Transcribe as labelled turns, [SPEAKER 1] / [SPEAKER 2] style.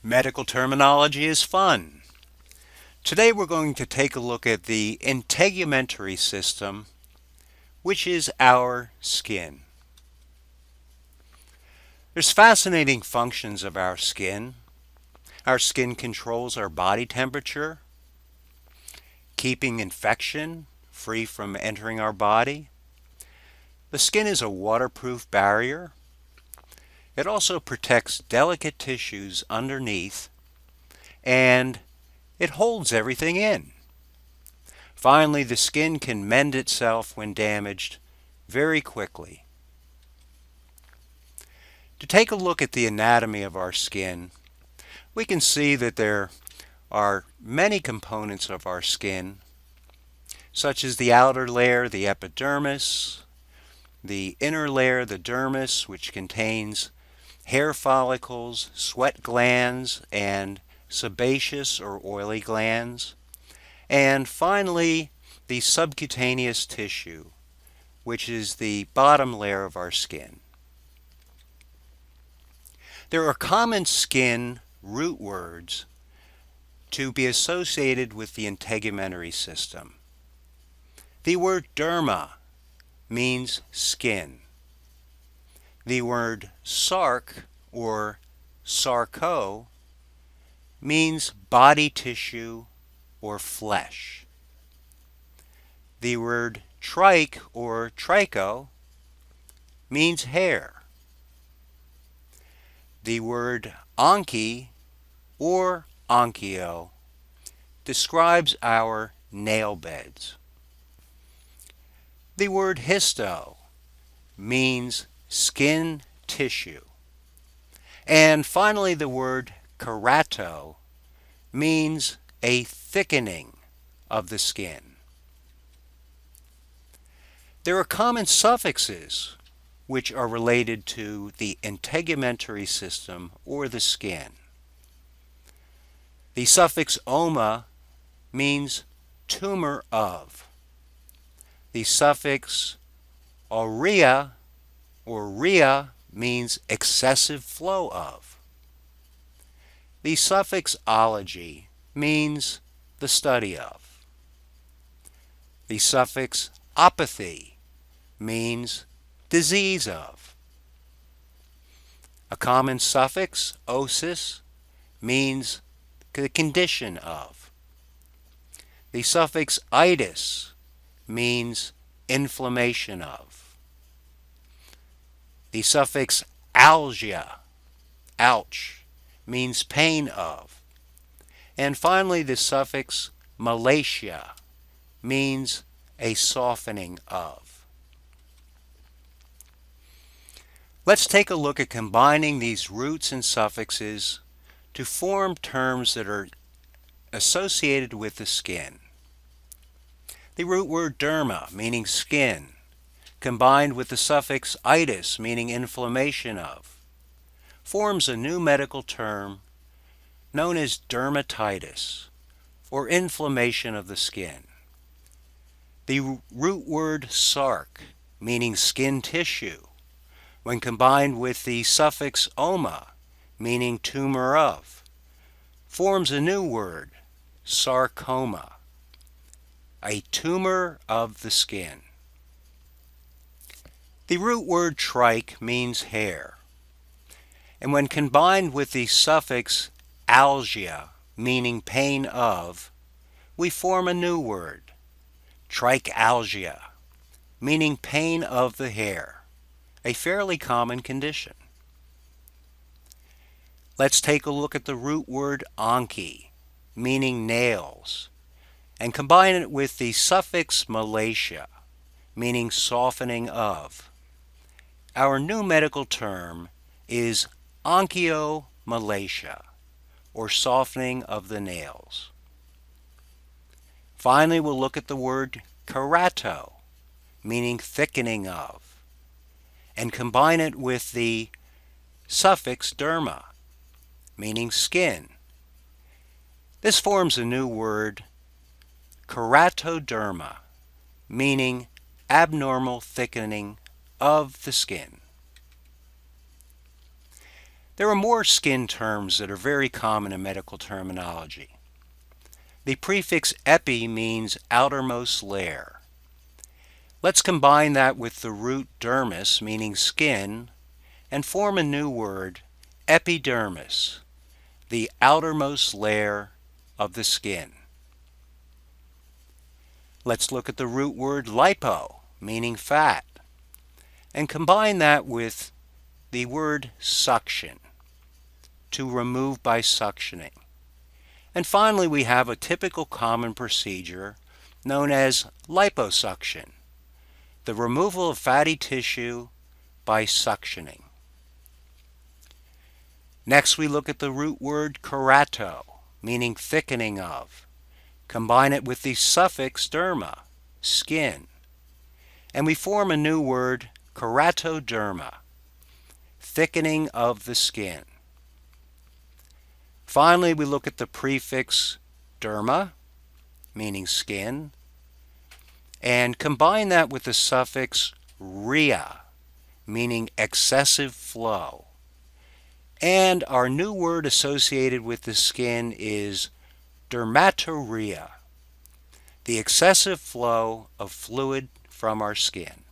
[SPEAKER 1] Medical terminology is fun. Today we're going to take a look at the integumentary system, which is our skin. There's fascinating functions of our skin. Our skin controls our body temperature, keeping infection free from entering our body. The skin is a waterproof barrier. It also protects delicate tissues underneath, and it holds everything in. Finally, the skin can mend itself when damaged very quickly. To take a look at the anatomy of our skin, we can see that there are many components of our skin, such as the outer layer, the epidermis, the inner layer, the dermis, which contains hair follicles, sweat glands, and sebaceous or oily glands. And finally, the subcutaneous tissue, which is the bottom layer of our skin. There are common skin root words to be associated with the integumentary system. The word derma means skin. The word sarc or sarco means body tissue or flesh. The word trich or tricho means hair. The word onchi or onchio describes our nail beds. The word histo means skin tissue. And finally, the word kerato means a thickening of the skin. There are common suffixes which are related to the integumentary system or the skin. The suffix oma means tumor of. The suffix aurea or ria means excessive flow of. The suffix ology means the study of. The suffix apathy means disease of. A common suffix, osis, means the condition of. The suffix itis means inflammation of. The suffix algia, ouch, means pain of. And finally, the suffix malacia means a softening of. Let's take a look at combining these roots and suffixes to form terms that are associated with the skin. The root word derma, meaning skin, combined with the suffix itis, meaning inflammation of, forms a new medical term known as dermatitis, or inflammation of the skin. The root word sarc, meaning skin tissue, when combined with the suffix oma, meaning tumor of, forms a new word, sarcoma, a tumor of the skin. The root word trich means hair, and when combined with the suffix algia, meaning pain of, we form a new word, trichalgia, meaning pain of the hair, a fairly common condition. Let's take a look at the root word onchi, meaning nails, and combine it with the suffix malacia, meaning softening of. Our new medical term is onchiomalacia, or softening of the nails. Finally, we'll look at the word kerato, meaning thickening of, and combine it with the suffix derma, meaning skin. This forms a new word, keratoderma, meaning abnormal thickening of the skin. There are more skin terms that are very common in medical terminology. The prefix epi means outermost layer. Let's combine that with the root dermis, meaning skin, and form a new word, epidermis, the outermost layer of the skin. Let's look at the root word lipo, meaning fat, and combine that with the word suction, to remove by suctioning. And finally, we have a typical common procedure known as liposuction, the removal of fatty tissue by suctioning. Next, we look at the root word kerato, meaning thickening of. Combine it with the suffix derma, skin, and we form a new word, keratoderma, thickening of the skin. Finally, we look at the prefix derma, meaning skin, and combine that with the suffix rhea, meaning excessive flow. And our new word associated with the skin is dermatorrhea, the excessive flow of fluid from our skin.